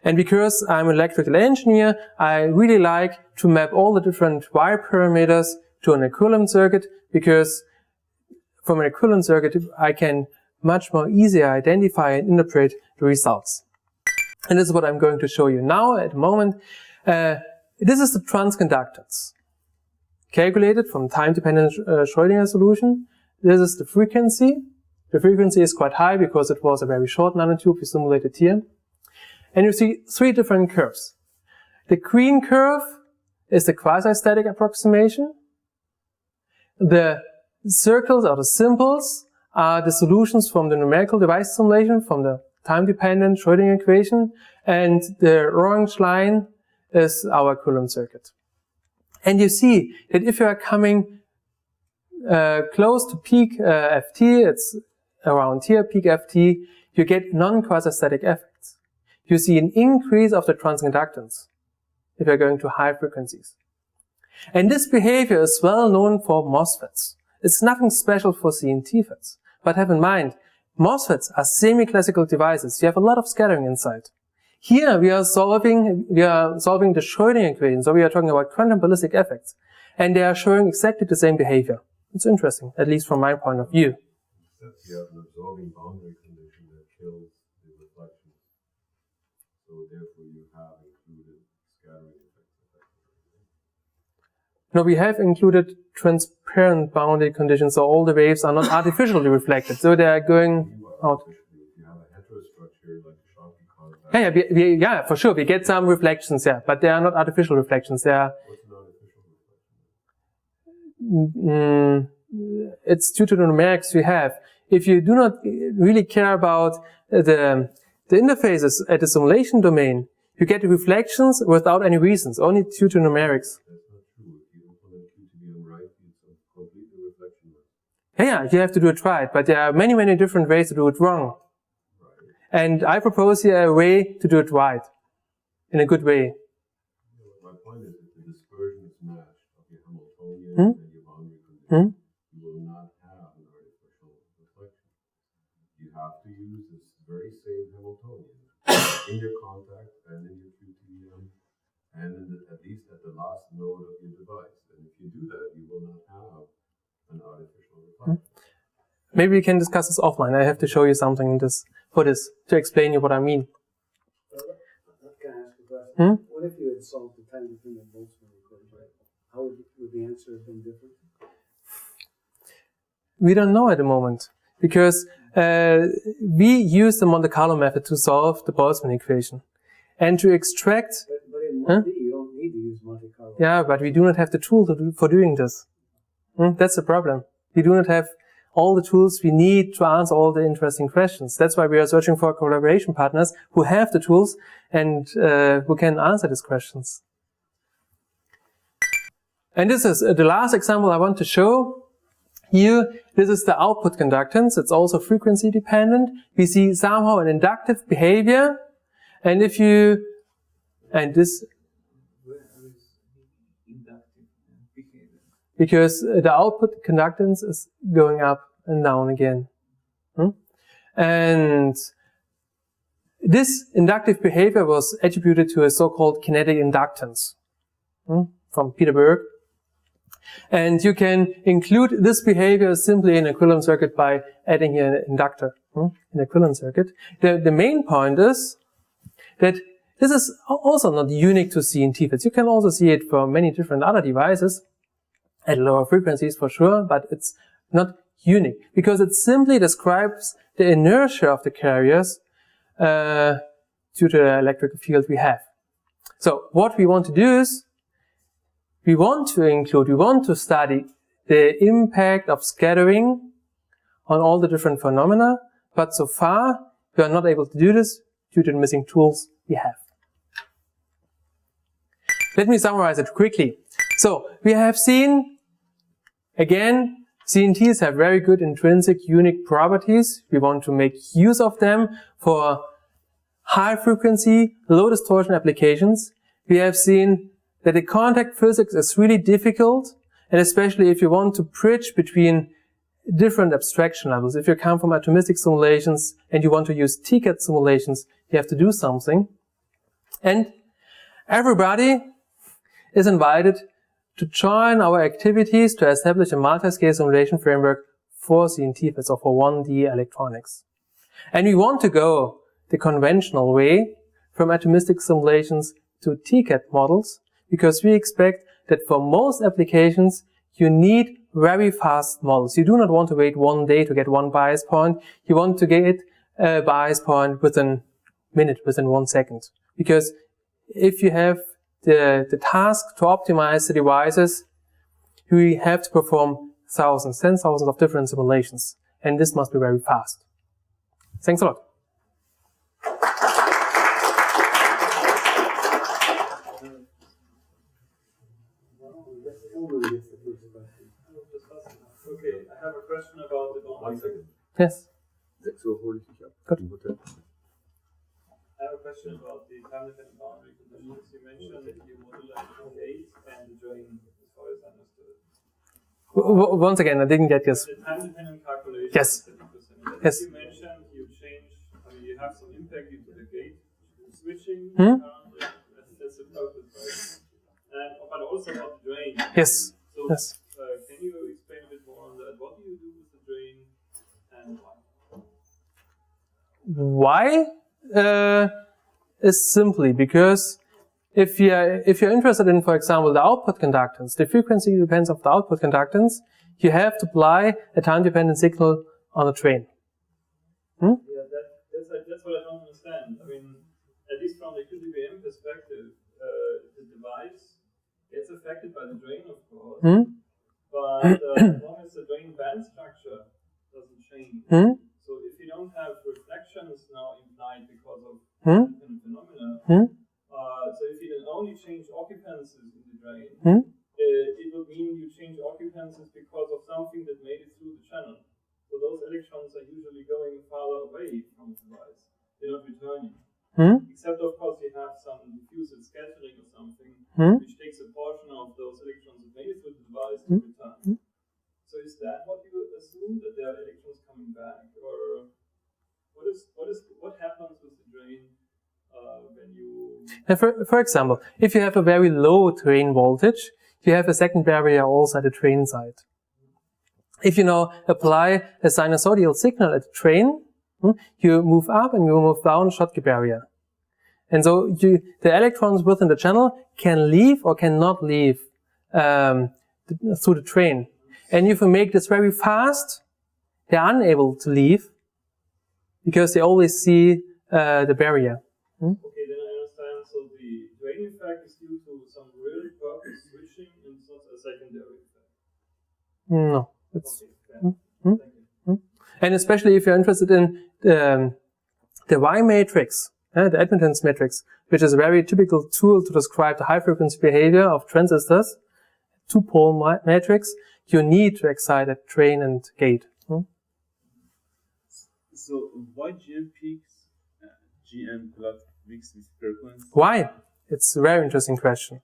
And because I'm an electrical engineer, I really like to map all the different Y parameters to an equivalent circuit, because from an equivalent circuit, I can much more easily identify and interpret the results. And this is what I'm going to show you now at the moment. This is the transconductance, calculated from time-dependent Schrodinger solution. This is the frequency. The frequency is quite high because it was a very short nanotube we simulated here. And you see three different curves. The green curve is the quasi-static approximation. The circles or the symbols are the solutions from the numerical device simulation, from the time-dependent Schrodinger equation, and the orange line is our equivalent circuit. And you see that if you are coming close to peak FT, it's around here, peak FT, you get non-quasi-static effects. You see an increase of the transconductance if you're going to high frequencies. And this behavior is well known for MOSFETs. It's nothing special for CNTFETs. But have in mind, MOSFETs are semi-classical devices. You have a lot of scattering inside. Here we are solving the Schrodinger Equation, so we are talking about quantum ballistic effects, and they are showing exactly the same behavior. It's interesting, at least from my point of view. Except you have an absorbing boundary condition that kills the reflection. So therefore you have included scattering effects. No, we have included transparent boundary conditions, so all the waves are not artificially reflected, so they are going out. If you have a heterostructure like a Schottky contact, Yeah, for sure, we get some reflections, yeah, but they are not artificial reflections. They are. what's an artificial reflection? It's due to the numerics we have. If you do not really care about the interfaces at the simulation domain, you get reflections without any reasons, only due to numerics. That's not true. If you implement QTBM right, it's completely reflectionless. Yeah, you have to do it right, but there are many, many different ways to do it wrong. Right. And I propose here a way to do it right, in a good way. My point is that the dispersion is matched of your Hamiltonian and your boundary condition. You will not have an artificial reflection. You have to use this very same Hamiltonian in your contact and in your QTBM and at least at the last node of your device. And if you do that, you will not have an artificial reflection. Maybe we can discuss this offline. I have to show you something in this, to explain you what I mean. Can I ask a question? What if you had solved the time-dependent Boltzmann equation? How would the answer have been different? We don't know at the moment, because we use the Monte Carlo method to solve the Boltzmann equation. And to extract... But in 1D, you don't need to use Monte Carlo. Yeah, but we do not have the tool for doing this. That's the problem. We do not have all the tools we need to answer all the interesting questions. That's why we are searching for collaboration partners who have the tools and who can answer these questions. And this is the last example I want to show. Here, this is the output conductance. It's also frequency dependent. We see somehow an inductive behavior. And if you, and this, because the output conductance is going up and down again. And this inductive behavior was attributed to a so-called kinetic inductance from Peter Berg. And you can include this behavior simply in an equivalent circuit by adding here an inductor in the equivalent circuit. The main point is that this is also not unique to CNTFETs. You can also see it for many different other devices at lower frequencies for sure, but it's not unique because it simply describes the inertia of the carriers due to the electrical field we have. So what we want to do is we want to study the impact of scattering on all the different phenomena, but so far we are not able to do this due to the missing tools we have. Let me summarize it quickly. So we have seen, again, CNTs have very good intrinsic unique properties. We want to make use of them for high frequency, low distortion applications. We have seen that the contact physics is really difficult, and especially if you want to bridge between different abstraction levels. If you come from atomistic simulations and you want to use TCAT simulations, you have to do something. And everybody is invited to join our activities to establish a multiscale simulation framework for CNTFETs or for 1D electronics. And we want to go the conventional way from atomistic simulations to TCAT models, because we expect that for most applications you need very fast models. You do not want to wait 1 day to get one bias point. You want to get a bias point within a minute, within 1 second. Because if you have the task to optimize the devices, we have to perform thousands, 10,000 of different simulations. And this must be very fast. Thanks a lot. Okay, I have a question about the boundary. 1 second. Yes. 6 Uhr hole ich dich ab. Gut. I have a question about the time-dependent boundary conditions. You mentioned that you modulate the 8 and join, as far as I understood. Once again, I didn't get this. The time-dependent calculation. Yes. Yes. Yes. You mentioned you change, you have some impact into the gate switching, That's the purpose, right? But also about the drain. Yes. So, Yes. can you explain a bit more on that? What do you do with the drain and why? Why? Is simply because if you're interested in, for example, the output conductance, the frequency depends on the output conductance, you have to apply a time-dependent signal on the drain. Yeah, that's what I don't understand. I mean, at least from the QDBM perspective, the device gets affected by the drain, of course, but as long as the drain band structure doesn't change. So if you don't have reflections now implied because of phenomena, so if you then only change occupancies in the drain, it would mean you change occupancies because of something that made it through the channel. So those electrons are usually going farther away from the device. They're not returning. Except, of course, you have some diffusive scattering or something, which takes a portion of those electrons that made it through the device to return. So is that what you assume, that there are electrons coming back, or what happens with the drain when you? For example, if you have a very low drain voltage, you have a second barrier also at the drain side. If you now apply a sinusoidal signal at the drain, you move up and you move down Schottky barrier. And so the electrons within the channel can leave or cannot leave through the drain. And if you make this very fast, they're unable to leave because they always see the barrier. Okay, then I understand. So the drain effect is due to some real purpose switching and it's not a secondary effect. No. It's, okay, And especially if you're interested in the Y matrix, the admittance matrix, which is a very typical tool to describe the high frequency behavior of transistors, two-pole matrix, you need to excite at drain and gate. So why GM peaks, GM plot mixed with frequency? Why? It's a very interesting question.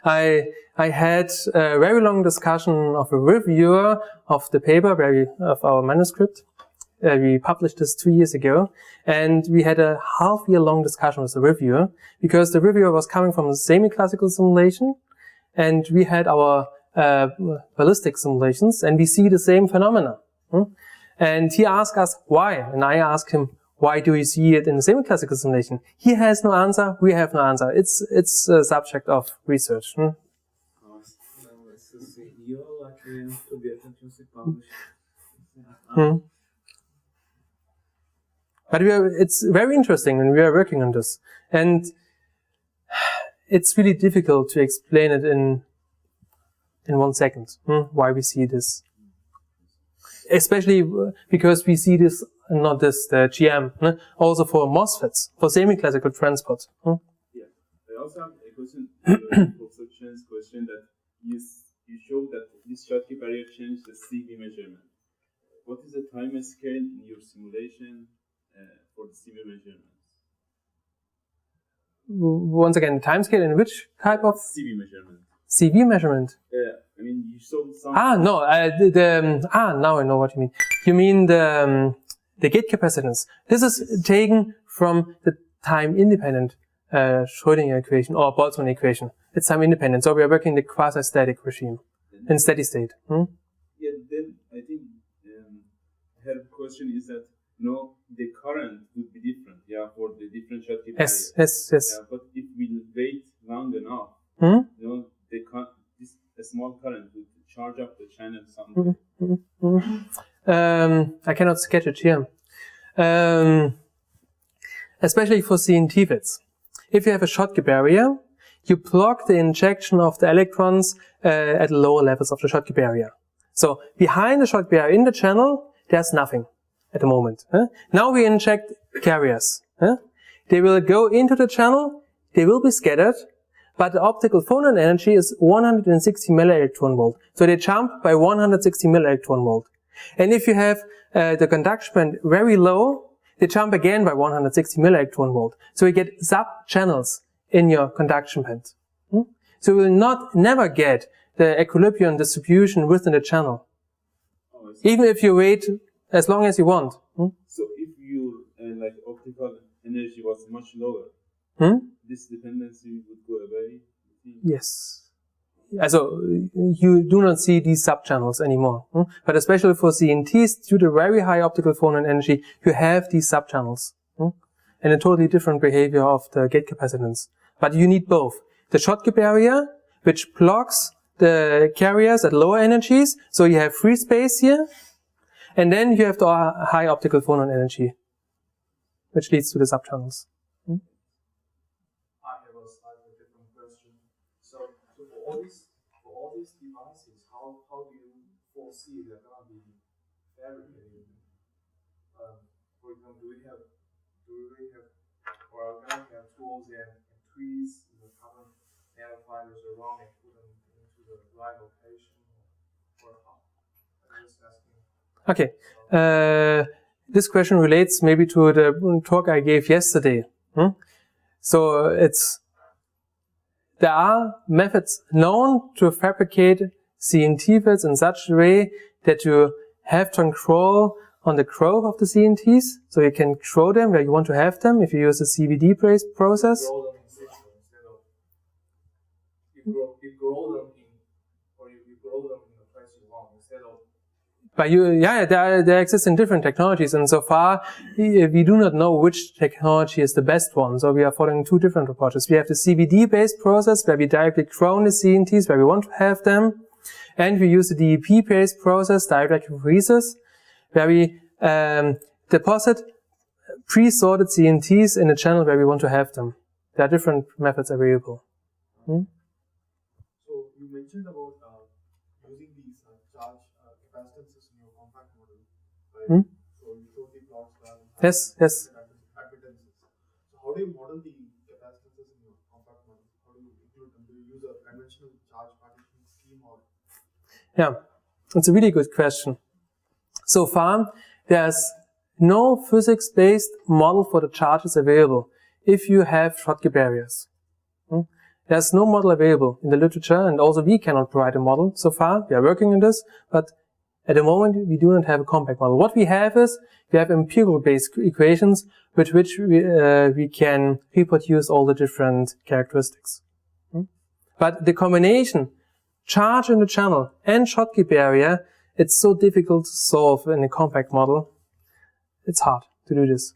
I had a very long discussion of a reviewer of the paper of our manuscript. We published this 2 years ago, and we had a half-year-long discussion with the reviewer because the reviewer was coming from a semi-classical simulation, and we had our ballistic simulations, and we see the same phenomena. And he asked us why, and I asked him, why do we see it in the semi-classical simulation? He has no answer, we have no answer. It's a subject of research. But it's very interesting when we are working on this. And it's really difficult to explain it in 1 second, why we see this. Especially because we see this, not this, the GM, also for MOSFETs, for semi-classical transport. Yeah. I also have a question, Professor Chen's question, that you showed that this Schottky barrier changed the CV measurement. What is the time scale in your simulation for the CV measurements? Once again, the time scale in which type of? CV measurement. CV measurement? I mean, you showed some... No, now I know what you mean. You mean the gate capacitance. This is taken from the time-independent Schrodinger equation or Boltzmann equation. It's time-independent, so we are working in the quasi-static regime, in steady state. Yeah, then I think her question is that, the current would be different, for the different Schottky barriers. Yes. Yeah, but if we wait long enough, a small current would charge up the channel someday. I cannot sketch it here. Especially for CNTFETs. If you have a Schottky barrier, you block the injection of the electrons at lower levels of the Schottky barrier. So behind the Schottky barrier in the channel, there's nothing at the moment. Now we inject carriers. They will go into the channel, they will be scattered, but the optical phonon energy is 160 millielectron volt. So they jump by 160 millielectron volt. And if you have the conduction band very low, they jump again by 160 millielectron volt. So you get sub-channels in your conduction band. So you will never get the equilibrium distribution within the channel. Even if you wait as long as you want. So if your optical energy was much lower, this dependency would go away? Yes. So you do not see these subchannels anymore. But especially for CNTs, due to very high optical phonon energy, you have these subchannels. And a totally different behavior of the gate capacitance. But you need both. The Schottky barrier, which blocks the carriers at lower energies, so you have free space here. And then you have the high optical phonon energy, which leads to the subchannels. I have a slightly different question. So for all these devices, how do you foresee they're going to be fabricated? For example, do we have or are we going to have tools and trees the carbon nanofibers around and put them into the right location, or how? I'm just asking. Okay. This question relates maybe to the talk I gave yesterday. So there are methods known to fabricate CNTFETs in such a way that you have control on the growth of the CNTs, so you can grow them where you want to have them if you use a CVD-based process. Grow them in situ instead of you grow them in the place you want instead of. But there exist in different technologies, and so far we do not know which technology is the best one. So we are following two different approaches. We have the CVD-based process where we directly grow the CNTs where we want to have them, and we use the DEP-based process, direct apheresis, where we deposit pre-sorted CNTs in a channel where we want to have them. There are different methods available. So you mentioned about using these charge capacitances in your compact model, right? So you showed the plots Yes. capacitance. So how do you model the capacitances in your compact model? How do you include them? Do you use a conventional charge partition scheme or? Yeah, it's a really good question. So far, there's no physics-based model for the charges available if you have Schottky barriers. There's no model available in the literature, and also we cannot provide a model so far. We are working on this, but at the moment we do not have a compact model. What we have is, we have empirical-based equations with which we can reproduce all the different characteristics. But the combination charge in the channel and Schottky barrier, it's so difficult to solve in a compact model. It's hard to do this.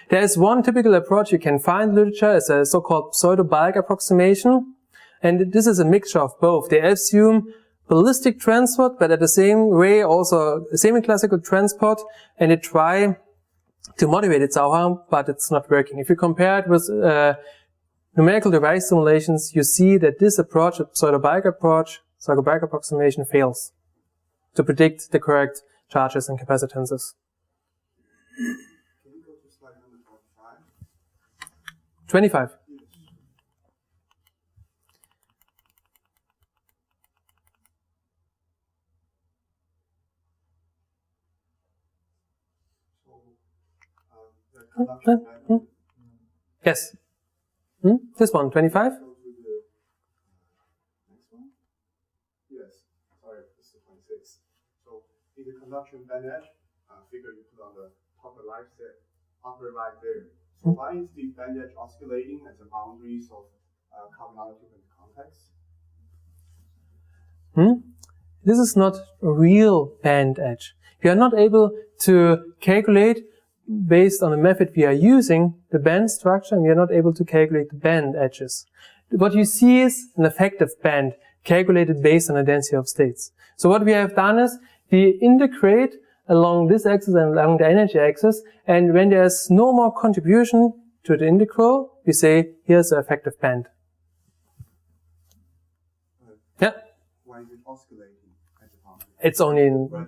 There is one typical approach you can find in literature. It's a so-called pseudo-bulk approximation. And this is a mixture of both. They assume ballistic transport, but at the same way also semiclassical transport, and they try to motivate it somehow, but it's not working. If you compare it with numerical device simulations, you see that this approach, the pseudo-bulk approximation, fails to predict the correct charges and capacitances. Can you go to slide number 25? 25. Yes. This one, 25? Next one? Yes. Sorry, this is 26. So in the conduction band edge figure you put on the upper right there. So why is the band edge oscillating at the boundaries of carbon nanotube and context? This is not a real band edge. We are not able to calculate, based on the method we are using, the band structure, and we are not able to calculate the band edges. What you see is an effective band calculated based on the density of states. So what we have done is we integrate along this axis and along the energy axis, and when there's no more contribution to the integral, we say here's the effective band. Yeah. Why is it oscillating at the boundary? It's only in,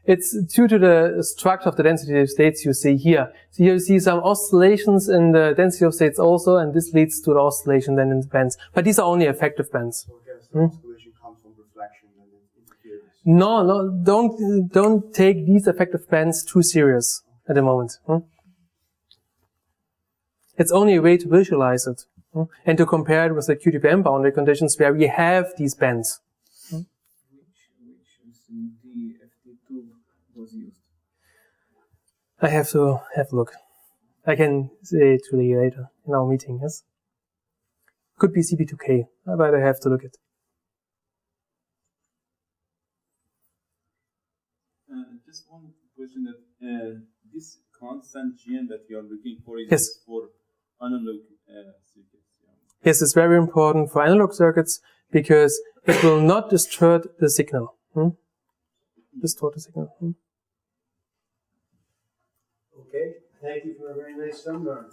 it's due to the structure of the density of states you see here. So here you see some oscillations in the density of states also, and this leads to the oscillation then in the bands. But these are only effective bands. So I guess the oscillation comes from reflection and interference. No, don't take these effective bands too serious at the moment. It's only a way to visualize it and to compare it with the QTPM boundary conditions where we have these bands. Which FT2 was used? I have to have a look. I can say it to you later in our meeting, yes? Could be CP2K, but I have to look at. Just one question that this constant GN that you are looking for is Yes. for analog circuits. Yes, it's very important for analog circuits because it will not distort the signal. Distort the signal. Okay, thank you for a very nice seminar.